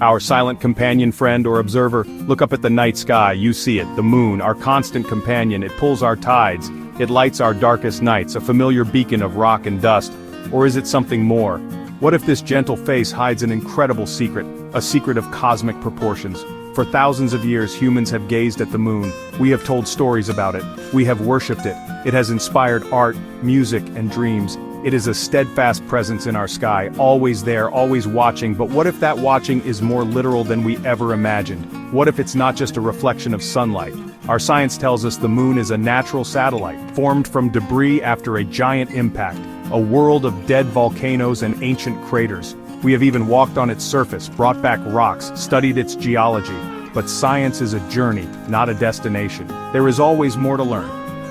Our silent companion, friend, or observer. Look up at the night sky, you see it, the moon, our constant companion. It pulls our tides, it lights our darkest nights, a familiar beacon of rock and dust. Or is it something more? What if this gentle face hides an incredible secret, a secret of cosmic proportions? For thousands of years humans have gazed at the moon, we have told stories about it, we have worshipped it, it has inspired art, music, and dreams. It is a steadfast presence in our sky, always there, always watching. But what if that watching is more literal than we ever imagined? What if it's not just a reflection of sunlight? Our science tells us the moon is a natural satellite, formed from debris after a giant impact, a world of dead volcanoes and ancient craters. We have even walked on its surface, brought back rocks, studied its geology. But science is a journey, not a destination. There is always more to learn.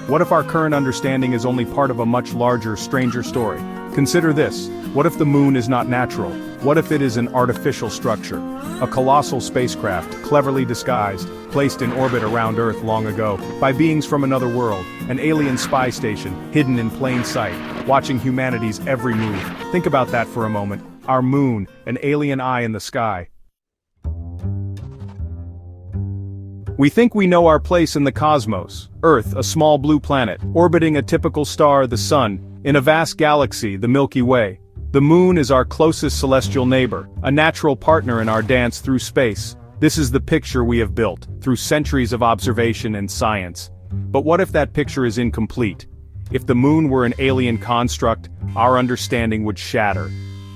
What if our current understanding is only part of a much larger, stranger story? Consider this. What if the moon is not natural? What if it is an artificial structure? A colossal spacecraft, cleverly disguised, placed in orbit around Earth long ago, by beings from another world, an alien spy station, hidden in plain sight, watching humanity's every move. Think about that for a moment. Our moon, an alien eye in the sky. We think we know our place in the cosmos. Earth, a small blue planet, orbiting a typical star, the Sun, in a vast galaxy, the Milky Way. The moon is our closest celestial neighbor, a natural partner in our dance through space. This is the picture we have built, through centuries of observation and science. But what if that picture is incomplete? If the moon were an alien construct, our understanding would shatter.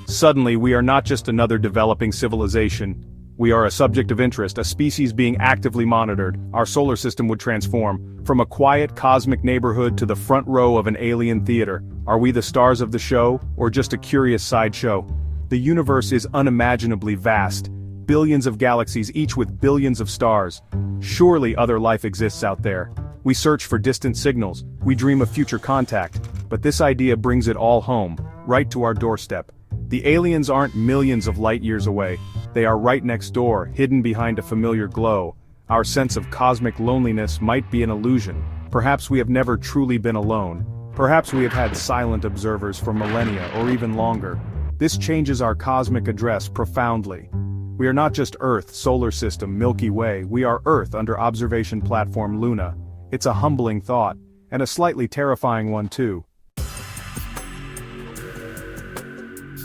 Suddenly, we are not just another developing civilization. We are a subject of interest, a species being actively monitored. Our solar system would transform, from a quiet cosmic neighborhood to the front row of an alien theater. Are we the stars of the show, or just a curious sideshow? The universe is unimaginably vast. Billions of galaxies, each with billions of stars. Surely other life exists out there. We search for distant signals, we dream of future contact. But this idea brings it all home, right to our doorstep. The aliens aren't millions of light years away. They are right next door, hidden behind a familiar glow. Our sense of cosmic loneliness might be an illusion. Perhaps we have never truly been alone. Perhaps we have had silent observers for millennia or even longer. This changes our cosmic address profoundly. We are not just Earth, solar system, Milky Way, we are Earth under observation platform Luna. It's a humbling thought, and a slightly terrifying one too.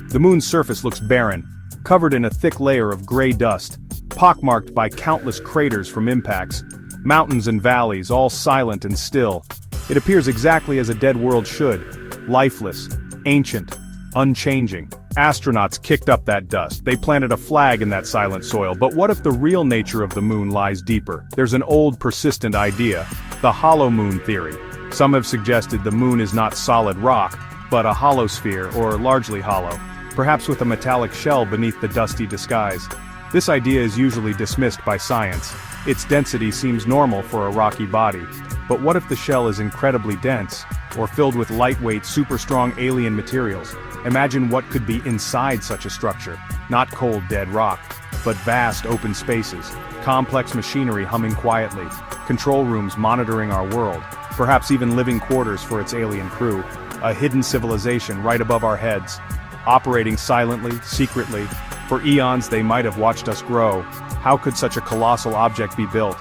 The moon's surface looks barren, covered in a thick layer of gray dust, pockmarked by countless craters from impacts, mountains and valleys, all silent and still. It appears exactly as a dead world should, lifeless, ancient, unchanging. Astronauts kicked up that dust, they planted a flag in that silent soil, but what if the real nature of the moon lies deeper? There's an old persistent idea, the hollow moon theory. Some have suggested the moon is not solid rock, but a hollow sphere, or largely hollow, perhaps with a metallic shell beneath the dusty disguise. This idea is usually dismissed by science. Its density seems normal for a rocky body. But what if the shell is incredibly dense, or filled with lightweight, super-strong alien materials? Imagine what could be inside such a structure. Not cold, dead rock, but vast open spaces, complex machinery humming quietly, control rooms monitoring our world, perhaps even living quarters for its alien crew, a hidden civilization right above our heads, operating silently, secretly. For eons they might have watched us grow. How could such a colossal object be built,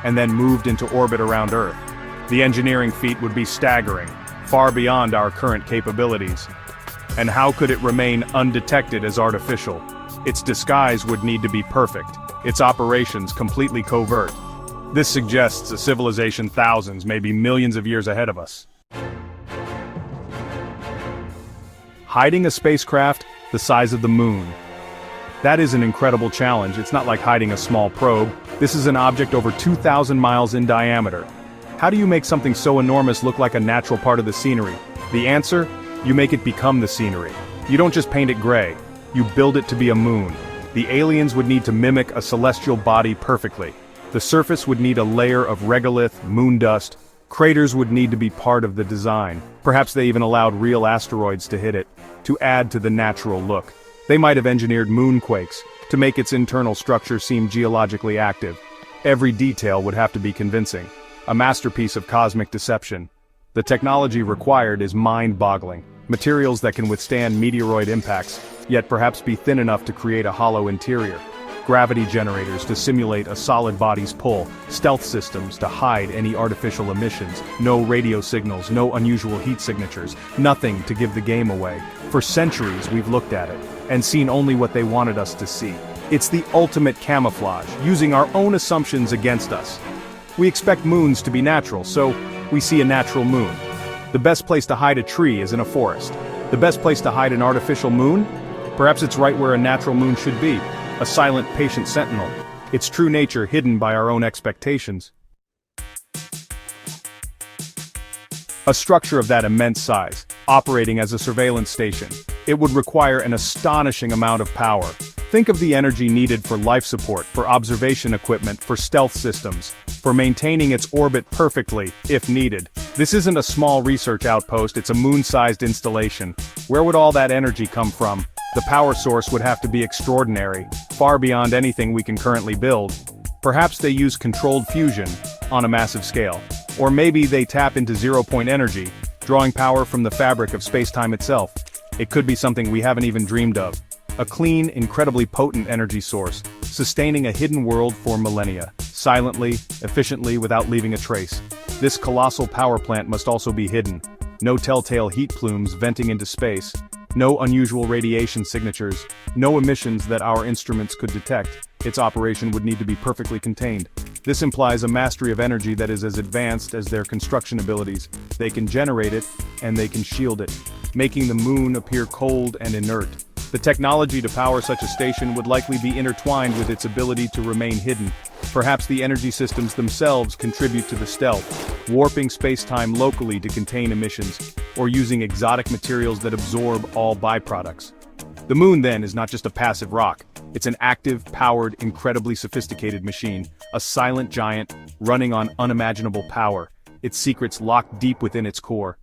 and then moved into orbit around Earth? The engineering feat would be staggering, far beyond our current capabilities. And how could it remain undetected as artificial? Its disguise would need to be perfect, its operations completely covert. This suggests a civilization thousands, maybe millions of years ahead of us. Hiding a spacecraft the size of the moon. That is an incredible challenge. It's not like hiding a small probe. This is an object over 2,000 miles in diameter. How do you make something so enormous look like a natural part of the scenery? The answer? You make it become the scenery. You don't just paint it gray. You build it to be a moon. The aliens would need to mimic a celestial body perfectly. The surface would need a layer of regolith, moon dust. Craters would need to be part of the design. Perhaps they even allowed real asteroids to hit it, to add to the natural look. They might have engineered moonquakes, to make its internal structure seem geologically active. Every detail would have to be convincing. A masterpiece of cosmic deception. The technology required is mind-boggling. Materials that can withstand meteoroid impacts, yet perhaps be thin enough to create a hollow interior. Gravity generators to simulate a solid body's pull, stealth systems to hide any artificial emissions, no radio signals, no unusual heat signatures, nothing to give the game away. For centuries we've looked at it, and seen only what they wanted us to see. It's the ultimate camouflage, using our own assumptions against us. We expect moons to be natural, so we see a natural moon. The best place to hide a tree is in a forest. The best place to hide an artificial moon? Perhaps it's right where a natural moon should be. A silent, patient sentinel, its true nature hidden by our own expectations. A structure of that immense size, operating as a surveillance station, it would require an astonishing amount of power. Think of the energy needed for life support, for observation equipment, for stealth systems, for maintaining its orbit perfectly, if needed. This isn't a small research outpost, it's a moon-sized installation. Where would all that energy come from? The power source would have to be extraordinary, far beyond anything we can currently build. Perhaps they use controlled fusion, on a massive scale. Or maybe they tap into zero-point energy, drawing power from the fabric of space-time itself. It could be something we haven't even dreamed of. A clean, incredibly potent energy source, sustaining a hidden world for millennia, silently, efficiently, without leaving a trace. This colossal power plant must also be hidden. No telltale heat plumes venting into space. No unusual radiation signatures, no emissions that our instruments could detect. Its operation would need to be perfectly contained. This implies a mastery of energy that is as advanced as their construction abilities. They can generate it, and they can shield it, making the moon appear cold and inert. The technology to power such a station would likely be intertwined with its ability to remain hidden. Perhaps the energy systems themselves contribute to the stealth, warping space-time locally to contain emissions, or using exotic materials that absorb all byproducts. The moon then is not just a passive rock, it's an active, powered, incredibly sophisticated machine, a silent giant, running on unimaginable power, its secrets locked deep within its core.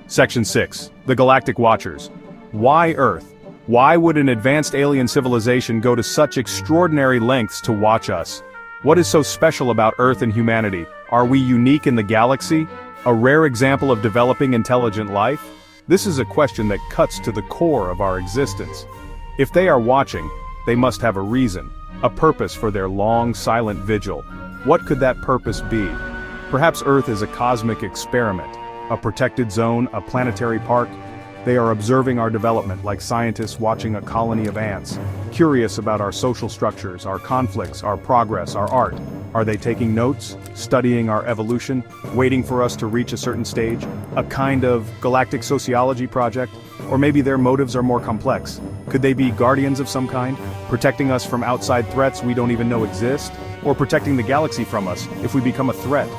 Section 6. The Galactic Watchers. Why Earth? Why would an advanced alien civilization go to such extraordinary lengths to watch us? What is so special about Earth and humanity? Are we unique in the galaxy? A rare example of developing intelligent life? This is a question that cuts to the core of our existence. If they are watching, they must have a reason, a purpose for their long, silent vigil. What could that purpose be? Perhaps Earth is a cosmic experiment, a protected zone, a planetary park. They are observing our development like scientists watching a colony of ants, curious about our social structures, our conflicts, our progress, our art. Are they taking notes, studying our evolution, waiting for us to reach a certain stage? A kind of galactic sociology project? Or maybe their motives are more complex. Could they be guardians of some kind, protecting us from outside threats we don't even know exist? Or protecting the galaxy from us if we become a threat?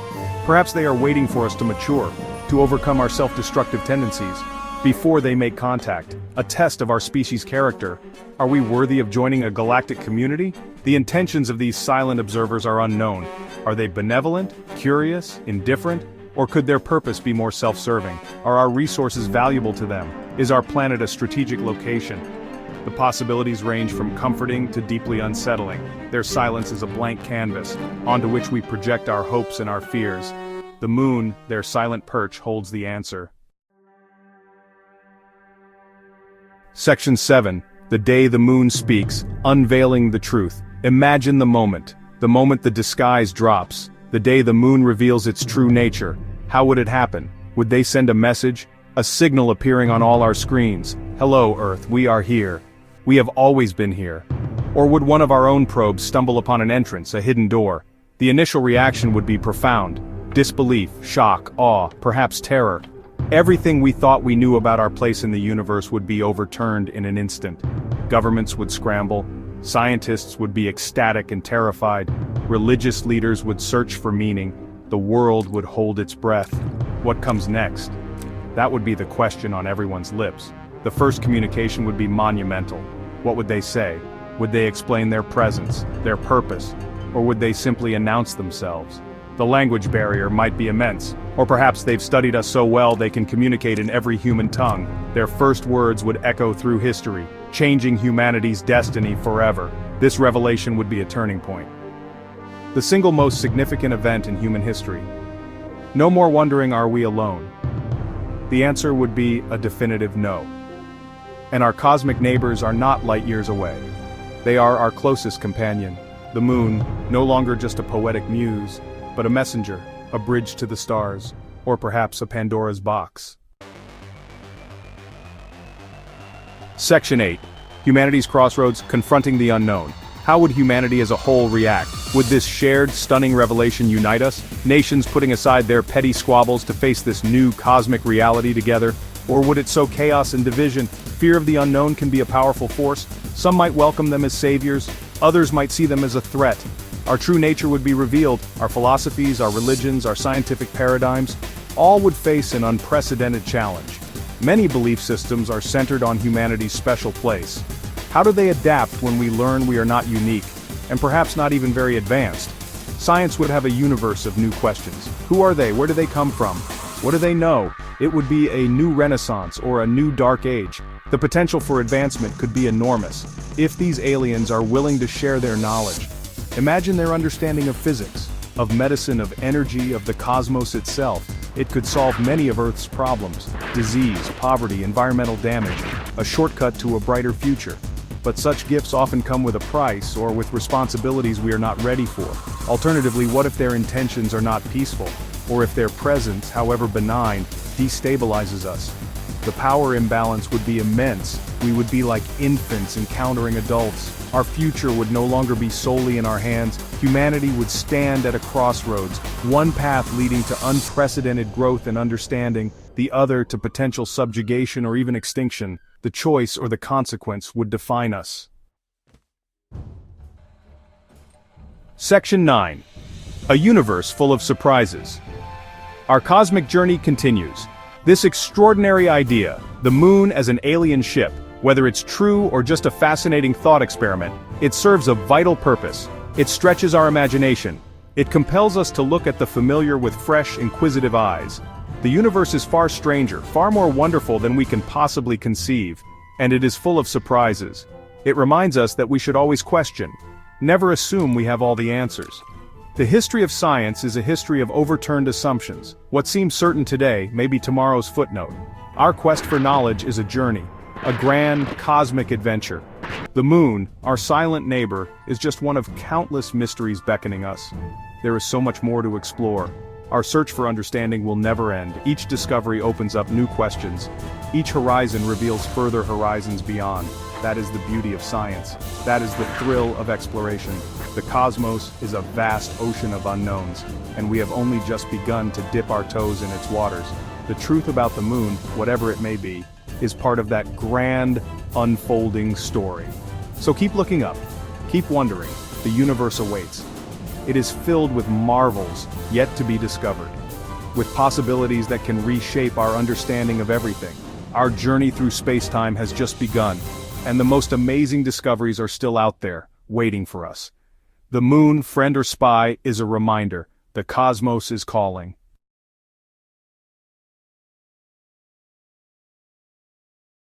Perhaps they are waiting for us to mature, to overcome our self-destructive tendencies, before they make contact, a test of our species' character. Are we worthy of joining a galactic community? The intentions of these silent observers are unknown. Are they benevolent, curious, indifferent, or could their purpose be more self-serving? Are our resources valuable to them? Is our planet a strategic location? The possibilities range from comforting to deeply unsettling. Their silence is a blank canvas, onto which we project our hopes and our fears. The moon, their silent perch, holds the answer. Section 7. The day the moon speaks, unveiling the truth. Imagine the moment the disguise drops, the day the moon reveals its true nature. How would it happen? Would they send a message? A signal appearing on all our screens. Hello, Earth, we are here. We have always been here. Or would one of our own probes stumble upon an entrance, a hidden door? The initial reaction would be profound. Disbelief, shock, awe, perhaps terror. Everything we thought we knew about our place in the universe would be overturned in an instant. Governments would scramble, scientists would be ecstatic and terrified, religious leaders would search for meaning, the world would hold its breath. What comes next? That would be the question on everyone's lips. The first communication would be monumental. What would they say? Would they explain their presence, their purpose, or would they simply announce themselves? The language barrier might be immense, or perhaps they've studied us so well they can communicate in every human tongue. Their first words would echo through history, changing humanity's destiny forever. This revelation would be a turning point. The single most significant event in human history. No more wondering, are we alone? The answer would be a definitive no. And our cosmic neighbors are not light years away. They are our closest companion, the moon, no longer just a poetic muse, but a messenger, a bridge to the stars, or perhaps a Pandora's box. Section 8. Humanity's Crossroads, Confronting the Unknown. How would humanity as a whole react? Would this shared, stunning revelation unite us? Nations putting aside their petty squabbles to face this new cosmic reality together? Or would it sow chaos and division? Fear of the unknown can be a powerful force. Some might welcome them as saviors, others might see them as a threat. Our true nature would be revealed, our philosophies, our religions, our scientific paradigms, all would face an unprecedented challenge. Many belief systems are centered on humanity's special place. How do they adapt when we learn we are not unique, and perhaps not even very advanced? Science would have a universe of new questions. Who are they? Where do they come from? What do they know? It would be a new renaissance or a new dark age. The potential for advancement could be enormous, if these aliens are willing to share their knowledge. Imagine their understanding of physics, of medicine, of energy, of the cosmos itself. It could solve many of Earth's problems: disease, poverty, environmental damage, a shortcut to a brighter future. But such gifts often come with a price, or with responsibilities we are not ready for. Alternatively, what if their intentions are not peaceful? Or if their presence, however benign, destabilizes us? The power imbalance would be immense. We would be like infants encountering adults. Our future would no longer be solely in our hands. Humanity would stand at a crossroads, one path leading to unprecedented growth and understanding, the other to potential subjugation or even extinction. The choice or the consequence would define us. Section 9. A universe full of surprises. Our cosmic journey continues. This extraordinary idea, the moon as an alien ship, whether it's true or just a fascinating thought experiment, it serves a vital purpose. It stretches our imagination. It compels us to look at the familiar with fresh, inquisitive eyes. The universe is far stranger, far more wonderful than we can possibly conceive, and it is full of surprises. It reminds us that we should always question, never assume we have all the answers. The history of science is a history of overturned assumptions. What seems certain today may be tomorrow's footnote. Our quest for knowledge is a journey, a grand, cosmic adventure. The moon, our silent neighbor, is just one of countless mysteries beckoning us. There is so much more to explore. Our search for understanding will never end. Each discovery opens up new questions. Each horizon reveals further horizons beyond. That is the beauty of science. That is the thrill of exploration. The cosmos is a vast ocean of unknowns, and we have only just begun to dip our toes in its waters. The truth about the moon, whatever it may be, is part of that grand, unfolding story. So keep looking up. Keep wondering. The universe awaits. It is filled with marvels yet to be discovered, with possibilities that can reshape our understanding of everything. Our journey through space-time has just begun, and the most amazing discoveries are still out there, waiting for us. The moon, friend or spy, is a reminder. The cosmos is calling.